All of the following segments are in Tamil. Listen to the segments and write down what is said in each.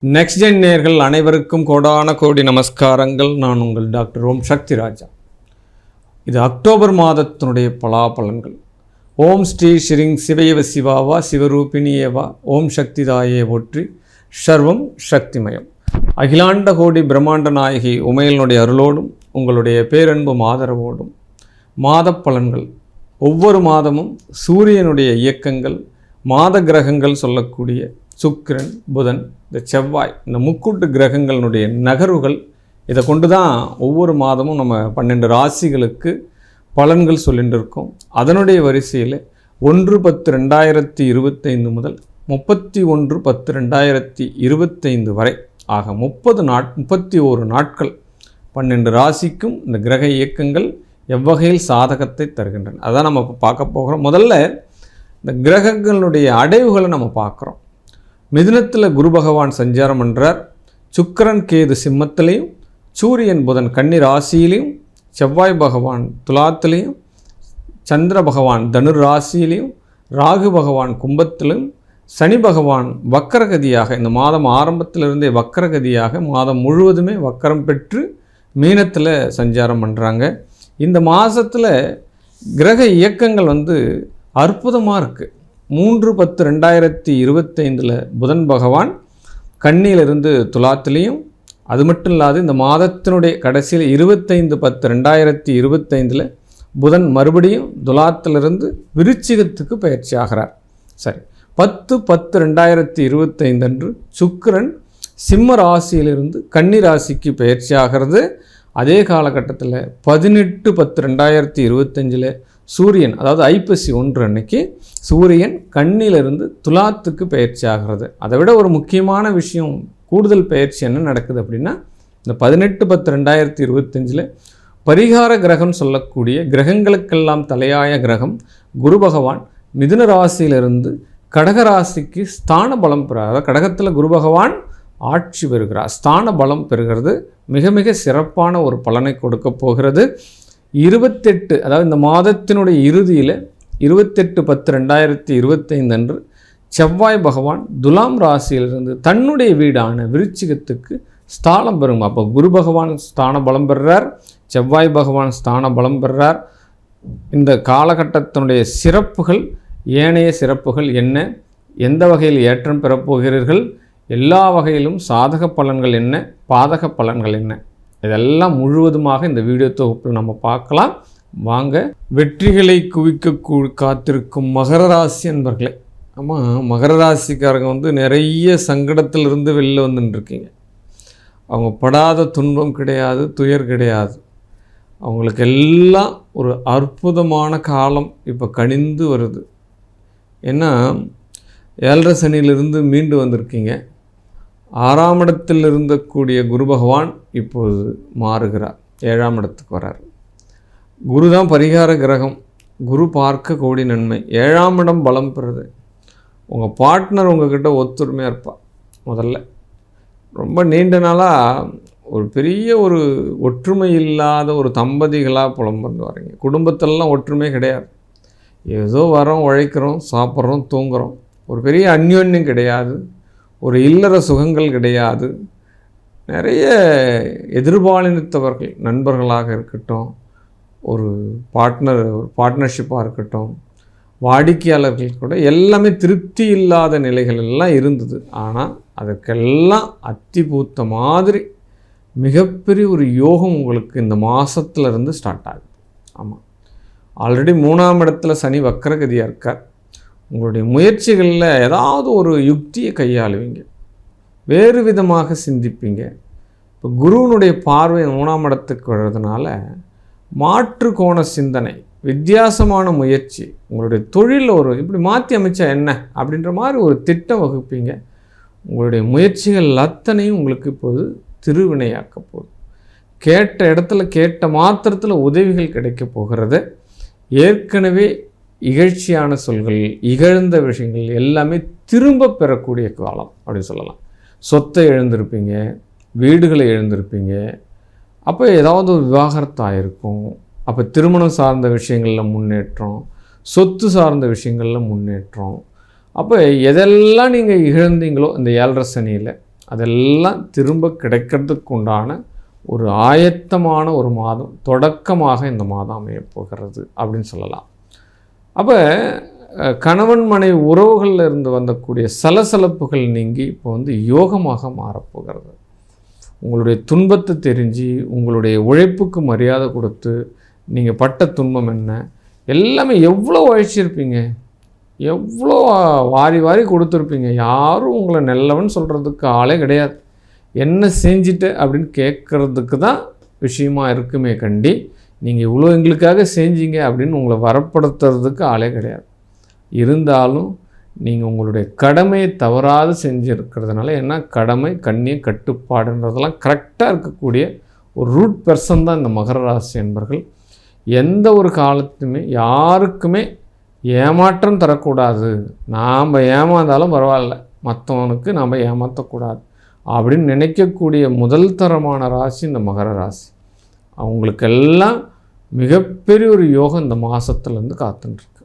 நெக்ஸ்ட் ஜென் நேயர்கள் அனைவருக்கும் கோடான கோடி நமஸ்காரங்கள். நான் உங்கள் டாக்டர் ஓம் சக்தி ராஜா. இது அக்டோபர் மாதத்தினுடைய பலாபலன்கள். ஓம் ஸ்ரீ ஸ்ரீங் சிவயவ சிவாவா சிவரூபிணியேவா ஓம் சக்தி தாயே போற்றி சர்வம் சக்திமயம். அகிலாண்ட கோடி பிரம்மாண்ட நாயகி உமையனுடைய அருளோடும் உங்களுடைய பேரன்பு ஆதரவோடும் மாத பலன்கள் ஒவ்வொரு மாதமும் சூரியனுடைய இயக்கங்கள், மாத கிரகங்கள் சொல்லக்கூடிய சுக்கிரன், புதன், இந்த செவ்வாய், இந்த முக்கூட்டு கிரகங்களுடைய நகர்வுகள், இதை கொண்டு தான் ஒவ்வொரு மாதமும் நம்ம 12 ராசிகளுக்கு பலன்கள் சொல்லிட்டு இருக்கோம். அதனுடைய வரிசையில் 1/10/2025 முதல் 31/10/2025 வரை ஆக 31 நாட்கள் 12 ராசிக்கும் இந்த கிரக இயக்கங்கள் எவ்வகையில் சாதகத்தை தருகின்றன அதான் நம்ம இப்போ பார்க்க போகிறோம். முதல்ல இந்த கிரகங்களுடைய அடைவுகளை நம்ம பார்க்குறோம். மிதுனத்தில் குரு பகவான் சஞ்சாரம் பண்ணுறார். சுக்கிரன் கேது சிம்மத்திலையும், சூரியன் புதன் கன்னி ராசியிலையும், செவ்வாய் பகவான் துலாத்திலையும், சந்திர பகவான் தனுர் ராசியிலையும், ராகு பகவான் கும்பத்திலும், சனி பகவான் வக்கரகதியாக இந்த மாதம் ஆரம்பத்திலிருந்தே வக்கரகதியாக மாதம் முழுவதுமே வக்கரம் பெற்று மீனத்தில் சஞ்சாரம் பண்ணுறாங்க. இந்த மாதத்தில் கிரக இயக்கங்கள் அற்புதமாக இருக்குது. 3/10/2025 புதன் பகவான் கன்னியிலிருந்து துலாத்திலையும், அது மட்டும் இல்லாது இந்த மாதத்தினுடைய கடைசியில் 25/10/2025 புதன் மறுபடியும் துலாத்திலிருந்து விருச்சிகத்துக்கு பயிற்சி ஆகிறார். சரி, 10/10/2025 அன்று சுக்கிரன் சிம்ம ராசியிலிருந்து கன்னி ராசிக்கு பயிற்சி ஆகிறது. அதே காலகட்டத்தில் 18/10/2025 சூரியன், அதாவது ஐப்பசி 1 அன்னைக்கு சூரியன் கன்னியிலிருந்து துலாத்துக்கு பயிற்சி ஆகிறது. அதை விட ஒரு முக்கியமான விஷயம், கூடுதல் பயிற்சி என்ன நடக்குது அப்படின்னா, இந்த 18/10/2025 பரிகார கிரகம் சொல்லக்கூடிய கிரகங்களுக்கெல்லாம் தலையாய கிரகம் குரு பகவான் மிதுன ராசியிலிருந்து கடக ராசிக்கு ஸ்தான பலம் பெறார். கடகத்தில் குரு பகவான் ஆட்சி பெறுகிறார், ஸ்தான பலம் பெறுகிறது. மிக மிக சிறப்பான ஒரு பலனை கொடுக்க போகிறது. 28, அதாவது இந்த மாதத்தினுடைய இறுதியில் 28/10/2025 அன்று செவ்வாய் பகவான் துலாம் ராசியிலிருந்து தன்னுடைய வீடான விருச்சிகத்துக்கு ஸ்தானம் பெறும். அப்போ குரு பகவான் ஸ்தான பலம் பெறுறார், செவ்வாய் பகவான் ஸ்தான பலம் பெறுறார். இந்த காலகட்டத்தினுடைய சிறப்புகள், ஏனைய சிறப்புகள் என்ன, எந்த வகையில் ஏற்றம் பெறப்போகிறீர்கள், எல்லா வகையிலும் சாதக பலன்கள் என்ன, பாதக பலன்கள் என்ன, இதெல்லாம் முழுவதுமாக இந்த வீடியோ தொகுப்பில் நம்ம பார்க்கலாம். வாங்க. வெற்றிகளை குவிக்க காத்திருக்கும் மகர ராசி அன்பர்களே. ஆமாம், மகர ராசிக்காரங்க நிறைய சங்கடத்திலிருந்து வெளில வந்துட்டுருக்கீங்க. அவங்க படாத துன்பம் கிடையாது, துயர் கிடையாது. அவங்களுக்கு எல்லாம் ஒரு அற்புதமான காலம் இப்போ கனிந்து வருது. ஏன்னா 7.5 சனியிலிருந்து மீண்டு வந்திருக்கீங்க. 6ஆம் இடத்தில் இருந்தக்கூடிய குரு பகவான் இப்போது மாறுகிறார், 7ஆம் இடத்துக்கு வரார். குரு தான் பரிகார கிரகம். குரு பார்க்க கோடி நன்மை. 7ஆம் இடம் பலம் பெறுது. உங்கள் பார்ட்னர் உங்ககிட்ட ஒத்துரிமையாக இருப்பாள். முதல்ல ரொம்ப நீண்ட நாளாக ஒரு பெரிய ஒரு ஒற்றுமை இல்லாத ஒரு தம்பதிகளாக புலம்பந்து வரீங்க. குடும்பத்திலலாம் ஒற்றுமை கிடையாது. ஏதோ வரோம், உழைக்கிறோம், சாப்பிட்றோம், தூங்குகிறோம். ஒரு பெரிய அந்யோன்யம் கிடையாது. ஒரு இல்லற சுகங்கள் கிடையாது. நிறைய எதிர்பாலினத்தவர்கள், நண்பர்களாக இருக்கட்டும், ஒரு பார்ட்னர்ஷிப்பாக இருக்கட்டும், வாடிக்கையாளர்கள் கூட எல்லாமே திருப்தி இல்லாத நிலைகள் எல்லாம் இருந்தது. ஆனால் அதுக்கெல்லாம் அத்திபூத்த மாதிரி மிகப்பெரிய ஒரு யோகம் உங்களுக்கு இந்த மாதத்துலேருந்து ஸ்டார்ட் ஆகுது. ஆமாம், ஆல்ரெடி 3ஆம் இடத்துல சனி வக்கரகதியாக இருக்கார். உங்களுடைய முயற்சிகளில் ஏதாவது ஒரு யுக்தியை கையாளுவீங்க, வேறு விதமாக சிந்திப்பீங்க. இப்போ குருவினுடைய பார்வை 3ஆம் இடத்துக்கு வர்றதுனால மாற்று கோண சிந்தனை, வித்தியாசமான முயற்சி, உங்களுடைய தொழிலில் ஒரு இப்படி மாற்றி அமைச்சா என்ன அப்படின்ற மாதிரி ஒரு திட்டம் வகுப்பீங்க. உங்களுடைய முயற்சிகள் அத்தனையும் உங்களுக்கு இப்போது திருவினையாக்க போகுது. கேட்ட இடத்துல கேட்ட மாத்திரத்தில் உதவிகள் கிடைக்க போகிறது. ஏற்கனவே இகழ்ச்சியான சொல்கள், இகழ்ந்த விஷயங்கள் எல்லாமே திரும்ப பெறக்கூடிய காலம் அப்படின்னு சொல்லலாம். சொத்தை இழந்திருப்பீங்க, வீடுகளை இழந்திருப்பீங்க. அப்போ ஏதாவது ஒரு விவாகரத்து ஆகிருக்கும். அப்போ திருமணம் சார்ந்த விஷயங்களில் முன்னேற்றம், சொத்து சார்ந்த விஷயங்களில் முன்னேற்றம். அப்போ எதெல்லாம் நீங்கள் இழந்தீங்களோ இந்த 7.5 சனியில் அதெல்லாம் திரும்ப கிடைக்கிறதுக்கு உண்டான ஒரு ஆயத்தமான ஒரு மாதம், தொடக்கமாக இந்த மாதம் அமையப் போகிறது அப்படின்னு சொல்லலாம். அப்போ கணவன் மனைவி உறவுகளில் இருந்து வந்தக்கூடிய சலசலப்புகள் நீங்கி இப்போ வந்து யோகமாக மாறப்போகிறது. உங்களுடைய துன்பத்தை தெரிஞ்சு, உங்களுடைய உழைப்புக்கு மரியாதை கொடுத்து, நீங்கள் பட்ட துன்பம் என்ன, எல்லாமே எவ்வளோ உழைச்சிருப்பீங்க, எவ்வளோ வாரி வாரி கொடுத்துருப்பீங்க. யாரும் உங்களை நல்லவன் சொல்கிறதுக்கு ஆளே கிடையாது. என்ன செஞ்சிட்ட அப்படின்னு கேட்குறதுக்கு தான் விஷயமா இருக்குமே கண்டி, நீங்கள் இவ்வளோ எங்களுக்காக செஞ்சீங்க அப்படின்னு உங்களை வரப்படுத்துறதுக்கு ஆளே கிடையாது. இருந்தாலும் நீங்கள் உங்களுடைய கடமையை தவறாது செஞ்சுருக்கிறதுனால, ஏன்னா கடமை கண்ணியம் கட்டுப்பாடுன்றதெல்லாம் கரெக்டாக இருக்கக்கூடிய ஒரு ரூட் பெர்சன் தான் இந்த மகர ராசி என்பர்கள். எந்த ஒரு காலத்துமே யாருக்குமே ஏமாற்றம் தரக்கூடாது, நாம் ஏமாந்தாலும் பரவாயில்ல, மற்றவனுக்கு நாம் ஏமாற்றக்கூடாது அப்படின்னு நினைக்கக்கூடிய முதல் தரமான ராசி இந்த மகர ராசி. அவங்களுக்கெல்லாம் மிகப்பெரிய ஒரு யோகம் இந்த மாதத்துலேருந்து காத்துட்டுருக்கு.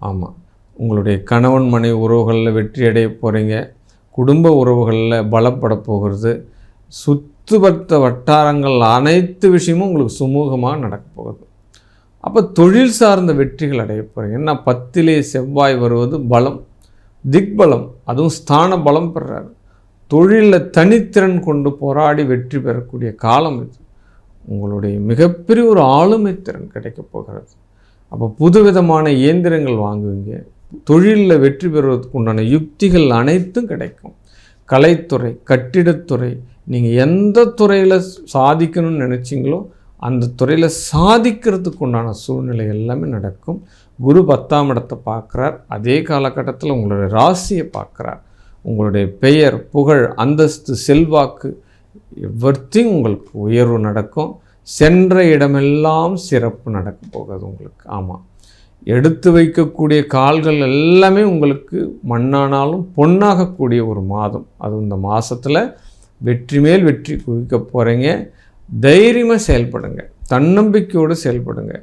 ஆமாம், உங்களுடைய கணவன் மனைவி உறவுகளில் வெற்றி அடைய போகிறீங்க. குடும்ப உறவுகளில் பலப்பட போகிறது. சுற்றுப்பட்ட வட்டாரங்கள் அனைத்து விஷயமும் உங்களுக்கு சுமூகமாக நடக்க போகுது. அப்போ தொழில் சார்ந்த வெற்றிகள் அடைய போகிறீங்க. ஏன்னா 10லே செவ்வாய் வருவது பலம், திக்பலம், அதுவும் ஸ்தான பலம் பெறாரு. தொழிலில் தனித்திறன் கொண்டு போராடி வெற்றி பெறக்கூடிய காலம் இது. உங்களுடைய மிகப்பெரிய ஒரு ஆளுமை திறன் கிடைக்கப் போகிறது. அப்போ புதுவிதமான இயந்திரங்கள் வாங்குவீங்க. தொழிலில் வெற்றி பெறுவதற்கு உண்டான யுக்திகள் அனைத்தும் கிடைக்கும். கலைத்துறை, கட்டிடத்துறை, நீங்கள் எந்த துறையில் சாதிக்கணும்னு நினச்சிங்களோ அந்த துறையில் சாதிக்கிறதுக்கு உண்டான சூழ்நிலை எல்லாமே நடக்கும். குரு 10ஆம் இடத்தை பார்க்குறார். அதே காலகட்டத்தில் உங்களுடைய ராசியை பார்க்குறார். உங்களுடைய பெயர், புகழ், அந்தஸ்து, செல்வாக்கு எவ்வளத்தையும் உங்களுக்கு உயர்வு நடக்கும். சென்ற இடமெல்லாம் சிறப்பு நடக்க போகுது உங்களுக்கு. ஆமாம், எடுத்து வைக்கக்கூடிய கால்கள் எல்லாமே உங்களுக்கு மண்ணானாலும் பொன்னாகக்கூடிய ஒரு மாதம். அது இந்த மாதத்தில் வெற்றி மேல் வெற்றி குவிக்க போகிறீங்க. தைரியமாக செயல்படுங்க, தன்னம்பிக்கையோடு செயல்படுங்க,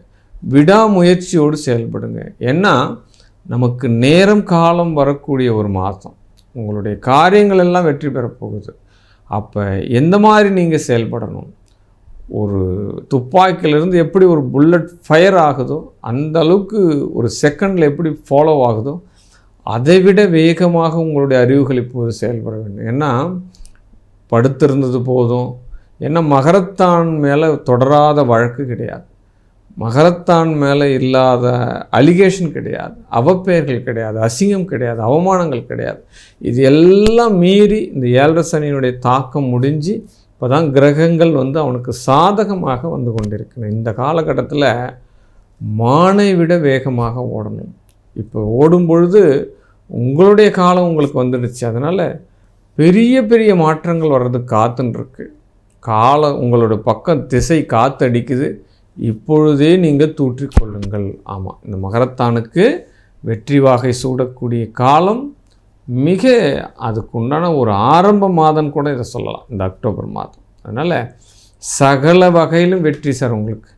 விடாமுயற்சியோடு செயல்படுங்க. ஏன்னா நமக்கு நேரம் காலம் வரக்கூடிய ஒரு மாதம். உங்களுடைய காரியங்கள் எல்லாம் வெற்றி பெறப்போகுது. அப்போ எந்த மாதிரி நீங்கள் செயல்படணும், ஒரு துப்பாக்கியிலிருந்து எப்படி ஒரு புல்லட் ஃபயர் ஆகுதோ அந்த அளவுக்கு ஒரு செகண்டில் எப்படி ஃபாலோ ஆகுதோ அதை விட வேகமாக உங்களுடைய அறிவுகள் இப்போது செயல்பட வேண்டும். ஏன்னா படுத்திருந்தது போதும். ஏன்னா மகரத்தான் மேலே தொடராத வழக்கு கிடையாது, மகரத்தான் மேலே இல்லாத அலிகேஷன் கிடையாது, அவப்பெயர்கள் கிடையாது, அசிங்கம் கிடையாது, அவமானங்கள் கிடையாது. இது எல்லாம் மீறி இந்த 7.5 சனியினுடைய தாக்கம் முடிஞ்சு இப்போ தான் கிரகங்கள் வந்து அவனுக்கு சாதகமாக வந்து கொண்டிருக்கணும். இந்த காலகட்டத்தில் மானை விட வேகமாக ஓடணும். இப்போ ஓடும் பொழுது உங்களுடைய காலம் உங்களுக்கு வந்துடுச்சு. அதனால் பெரிய பெரிய மாற்றங்கள் வர்றதுக்கு காத்துன்ருக்கு. காலம் உங்களோட பக்கம் திசை காத்தடிக்குது. இப்பொழுதே நீங்கள் தூற்றிக்கொள்ளுங்கள். ஆமாம், இந்த மகரத்தானுக்கு வெற்றி வாகை சூடக்கூடிய காலம் மிக அதுக்குண்டான ஒரு ஆரம்ப மாதம் கூட இதை சொல்லலாம், இந்த அக்டோபர் மாதம். அதனால் சகல வகையிலும் வெற்றி சார். உங்களுக்கு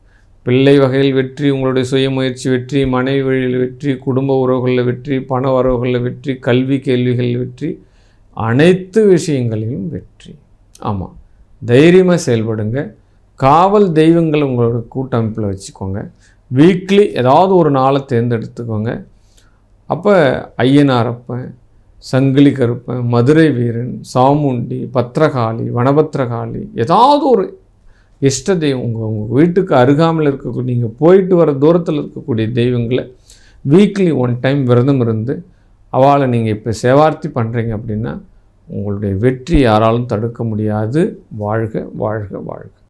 பிள்ளை வகையில் வெற்றி, உங்களுடைய சுயமுயற்சி வெற்றி, மனைவி வழியில் வெற்றி, குடும்ப உறவுகளில் வெற்றி, பண உறவுகளில் வெற்றி, கல்வி கேள்விகளில் வெற்றி, அனைத்து விஷயங்களிலும் வெற்றி. ஆமாம், தைரியமாக செயல்படுங்க. காவல் தெய்வங்கள் உங்களோட கூட்டமைப்பில் வச்சுக்கோங்க. வீக்லி ஏதாவது ஒரு நாளை தேர்ந்தெடுத்துக்கோங்க. அப்போ ஐயனாரப்பன், சங்கிலி கருப்பன், மதுரை வீரன், சாமுண்டி, பத்திரகாளி, வனபத்திரகாளி, ஏதாவது ஒரு இஷ்ட தெய்வம் உங்கள் வீட்டுக்கு அருகாமல் இருக்கக்கூடிய, நீங்கள் போயிட்டு வர தூரத்தில் இருக்கக்கூடிய தெய்வங்களை வீக்லி 1 டைம் விரதம் இருந்து அவளை நீங்கள் இப்போ சேவார்த்தி பண்ணுறீங்க அப்படின்னா உங்களுடைய வெற்றி யாராலும் தடுக்க முடியாது. வாழ்க வாழ்க வாழ்க.